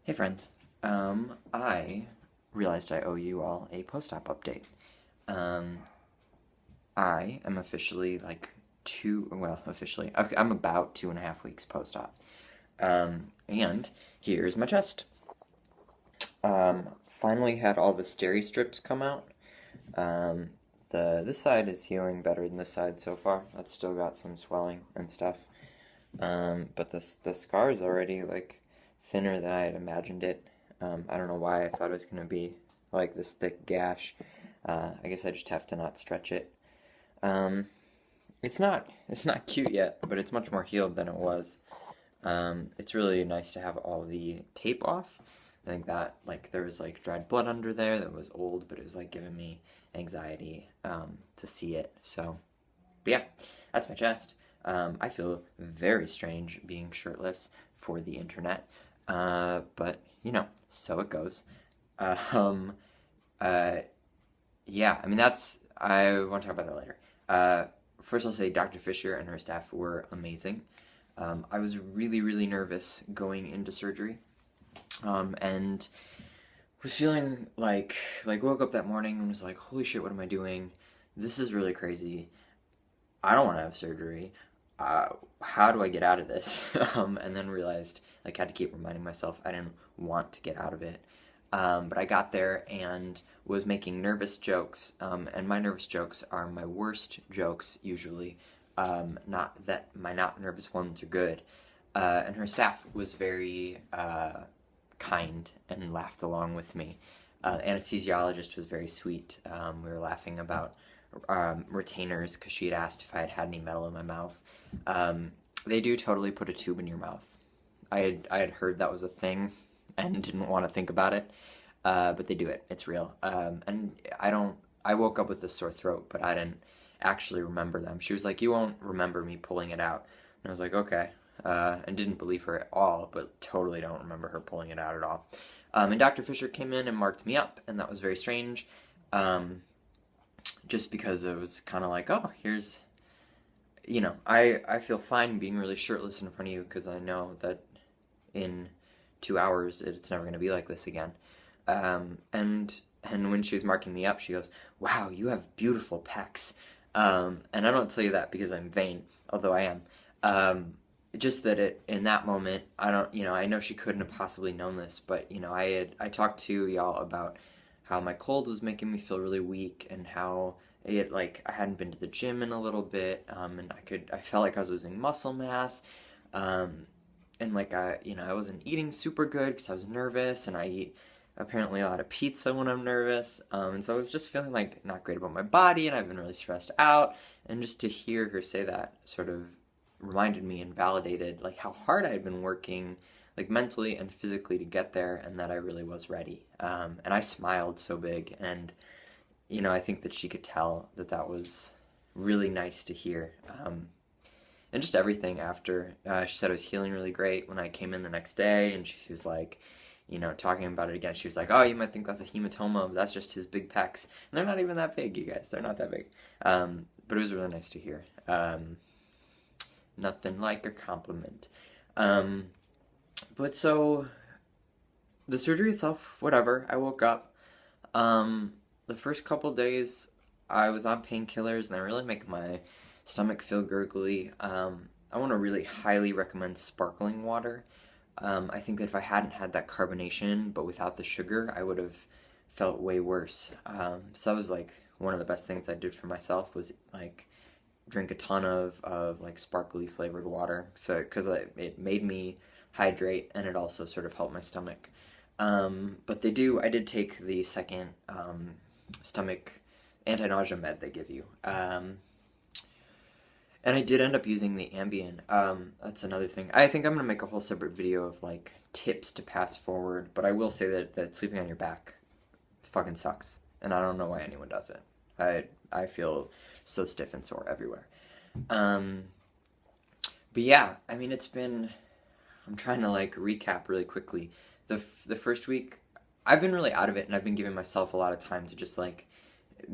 Hey friends, I realized I owe you all a post-op update. Um, I am officially officially, okay, I'm about 2.5 weeks post-op. And here's my chest. Finally had all the steri strips come out. Um, this side is healing better than this side so far. That's still got some swelling and stuff. But the scar is already like thinner than I had imagined it. I don't know why I thought it was gonna be like this thick gash. I guess I just have to not stretch it. Um, it's not cute yet, but it's much more healed than it was. It's really nice to have all the tape off. I think that like there was like dried blood under there that was old, but it was like giving me anxiety to see it. So, but yeah, that's my chest. I feel very strange being shirtless for the internet, but so it goes. Um, uh, yeah, I mean I want to talk about that later. First, I'll say Dr. Fisher and her staff were amazing. I was really, really nervous going into surgery, and was feeling like woke up that morning and was like, holy shit, what am I doing? This is really crazy. I don't want to have surgery. Uh, how do I get out of this? And then realized like I had to keep reminding myself I didn't want to get out of it. But I got there and was making nervous jokes, and my nervous jokes are my worst jokes usually. Not that my not nervous ones are good. And her staff was very kind and laughed along with me. Anesthesiologist was very sweet. We were laughing about retainers because she had asked if I had had any metal in my mouth. They do totally put a tube in your mouth. I had heard that was a thing and didn't want to think about it, but they do it. It's real. And I don't. I woke up with a sore throat, but I didn't actually remember them. She was like, "You won't remember me pulling it out," and I was like, "Okay." And didn't believe her at all, but totally don't remember her pulling it out at all. And Dr. Fisher came in and marked me up, and that was very strange. Just because it was kind of like, oh, here's, I feel fine being really shirtless in front of you because I know that in 2 hours it's never going to be like this again. And when she was marking me up, she goes, "Wow, you have beautiful pecs." And I don't tell you that because I'm vain, although I am. Just that in that moment, I don't, I know she couldn't have possibly known this, but I talked to y'all about how my cold was making me feel really weak and how I hadn't been to the gym in a little bit, and I felt like I was losing muscle mass, um, and like I wasn't eating super good because I was nervous, and I eat apparently a lot of pizza when I'm nervous, and so I was just feeling like not great about my body, and I've been really stressed out, and just to hear her say that sort of reminded me and validated like how hard I had been working like mentally and physically to get there and that I really was ready. And I smiled so big, and I think that she could tell that that was really nice to hear. And just everything after. She said I was healing really great when I came in the next day, and she was like, talking about it again. She was like, "Oh, you might think that's a hematoma, but that's just his big pecs, and they're not even that big, you guys. They're not that big." But it was really nice to hear. Nothing like a compliment. Um, but so the surgery itself, whatever. I woke up. The first couple days, I was on painkillers, and they really make my stomach feel gurgly. I want to really highly recommend sparkling water. I think that if I hadn't had that carbonation, but without the sugar, I would have felt way worse. So that was like one of the best things I did for myself was like drink a ton of like sparkly flavored water. So because it made me hydrate and it also sort of helped my stomach. But I did take the second stomach anti-nausea med they give you. And I did end up using the Ambien. That's another thing. I think I'm gonna make a whole separate video of like tips to pass forward, but I will say that sleeping on your back fucking sucks, and I don't know why anyone does it. I feel so stiff and sore everywhere. Um, but yeah, I mean I'm trying to like recap really quickly. The first week, I've been really out of it, and I've been giving myself a lot of time to just like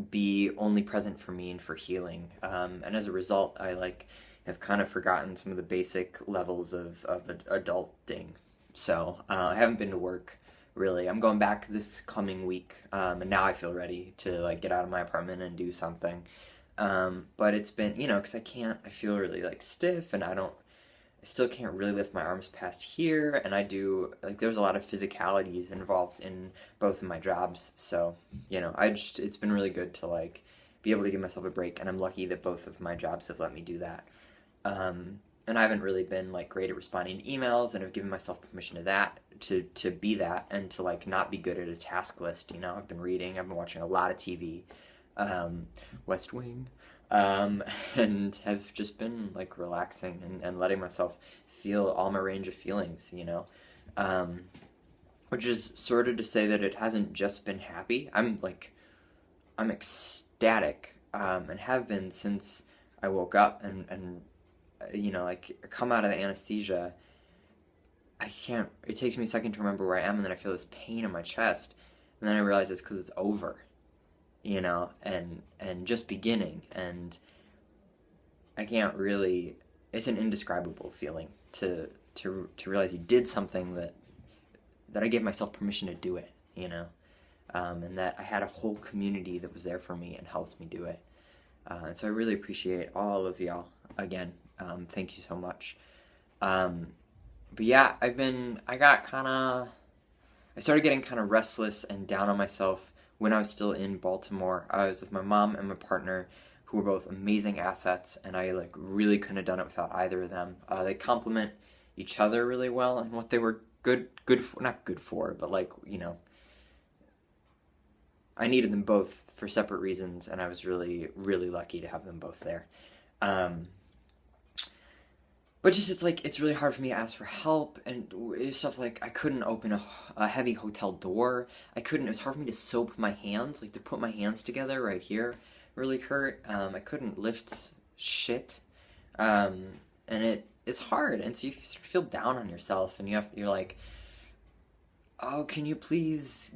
be only present for me and for healing. And as a result, I like have kind of forgotten some of the basic levels of adulting. So I haven't been to work really. I'm going back this coming week, and now I feel ready to like get out of my apartment and do something. But it's been, because I can't. I feel really like stiff, and I still can't really lift my arms past here, and I do like there's a lot of physicalities involved in both of my jobs. So, it's been really good to like be able to give myself a break, and I'm lucky that both of my jobs have let me do that. And I haven't really been like great at responding to emails, and I've given myself permission to be that, and to like not be good at a task list. I've been reading, I've been watching a lot of TV, um, West Wing, um, and have just been like relaxing and letting myself feel all my range of feelings. Um, which is sort of to say that it hasn't just been happy. I'm ecstatic, and have been since I woke up and like come out of the anesthesia. I can't. It takes me a second to remember where I am, and then I feel this pain in my chest, and then I realize it's because it's over, and just beginning, and I can't really. It's an indescribable feeling to realize you did something that I gave myself permission to do it. And that I had a whole community that was there for me and helped me do it. And so I really appreciate all of y'all again. Thank you so much. But yeah, I started getting kind of restless and down on myself when I was still in Baltimore. I was with my mom and my partner, who were both amazing assets, and I like really couldn't have done it without either of them. They complement each other really well, and what they were good for, not good for, but like, I needed them both for separate reasons, and I was really, really lucky to have them both there. Um, but just it's really hard for me to ask for help, and stuff like I couldn't open a heavy hotel door. I couldn't. It was hard for me to soap my hands, like to put my hands together right here. Really hurt. I couldn't lift shit, and it's hard, and so you sort of feel down on yourself, and you're like, oh, can you please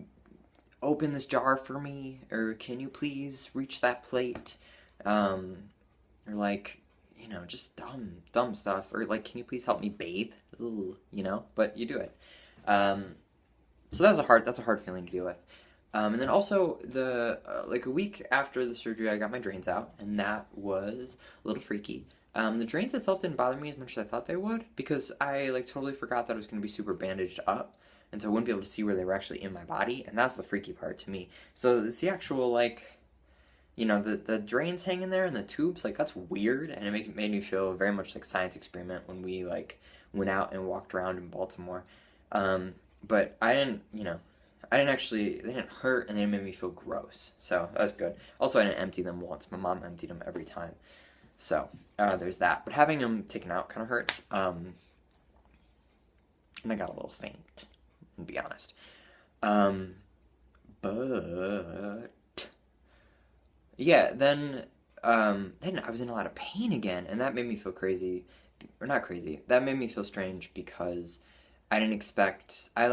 open this jar for me, or can you please reach that plate, or like, just dumb stuff, or like, can you please help me bathe? Ooh, but you do it. So that's a hard feeling to deal with. And then also the like a week after the surgery, I got my drains out, and that was a little freaky. The drains itself didn't bother me as much as I thought they would, because I like totally forgot that it was going to be super bandaged up, and so I wouldn't be able to see where they were actually in my body, and that's the freaky part to me. So it's the actual like, the drains hanging there and the tubes, like that's weird, and it made me feel very much like a science experiment when we like went out and walked around in Baltimore. But they didn't hurt, and they didn't make me feel gross, so that was good. Also, I didn't empty them once. My mom emptied them every time, so there's that. But having them taken out kind of hurts, and I got a little faint, to be honest. But yeah, then I was in a lot of pain again, and that made me feel crazy, or not crazy. That made me feel strange because I didn't expect. I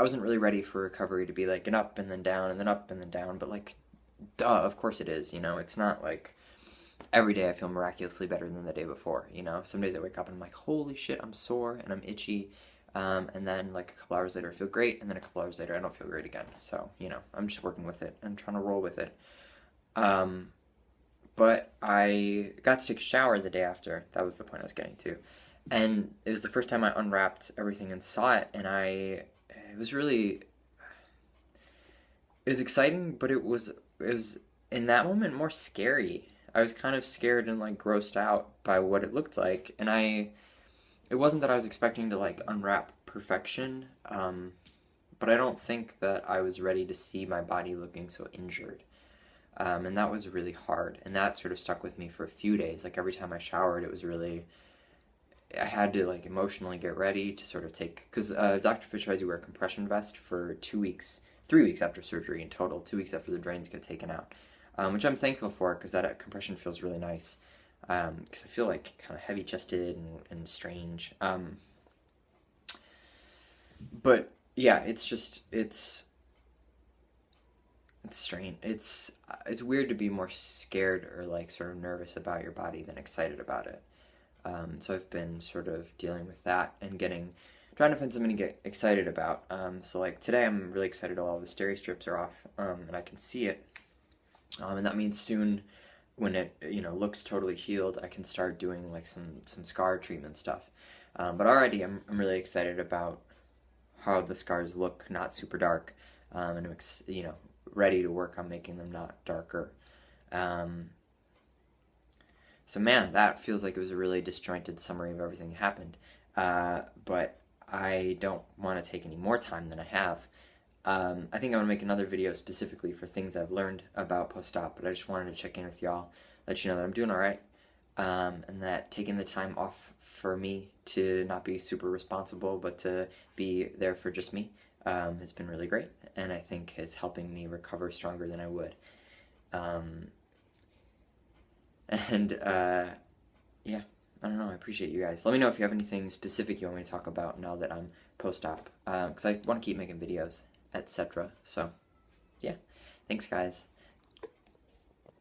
wasn't really ready for recovery to be like an up and then down and then up and then down, but like, duh, of course it is. It's not like every day I feel miraculously better than the day before. Some days I wake up and I'm like, holy shit, I'm sore and I'm itchy. And then like a couple hours later I feel great, and then a couple hours later I don't feel great again. So, I'm just working with it and trying to roll with it. But I got to take a shower the day after. That was the point I was getting to. And it was the first time I unwrapped everything and saw it, and it was really, it was exciting, but it was in that moment more scary. I was kind of scared and like grossed out by what it looked like, and it wasn't that I was expecting to like unwrap perfection, but I don't think that I was ready to see my body looking so injured. And that was really hard, and that sort of stuck with me for a few days. Like every time I showered, it was really, I had to like emotionally get ready to sort of take, because Dr. Fisher has you wear a compression vest for 2 weeks, 3 weeks after surgery in total, 2 weeks after the drains get taken out, which I'm thankful for, because that compression feels really nice, because I feel like kind of heavy chested and strange. But yeah, it's strange. It's weird to be more scared or like sort of nervous about your body than excited about it. So I've been sort of dealing with that and trying to find something to get excited about. So like today I'm really excited all the steri strips are off, and I can see it. And that means soon when it looks totally healed, I can start doing like some scar treatment stuff. But already I'm really excited about how the scars look, not super dark, and I'm ready to work on making them not darker. So man, that feels like it was a really disjointed summary of everything that happened. But I don't want to take any more time than I have. I think I'm going to make another video specifically for things I've learned about post-op, but I just wanted to check in with y'all, let you know that I'm doing alright, and that taking the time off for me to not be super responsible, but to be there for just me, has been really great, and I think is helping me recover stronger than I would. Yeah, I don't know, I appreciate you guys. Let me know if you have anything specific you want me to talk about now that I'm post-op, because I want to keep making videos, etc. So, yeah, thanks guys.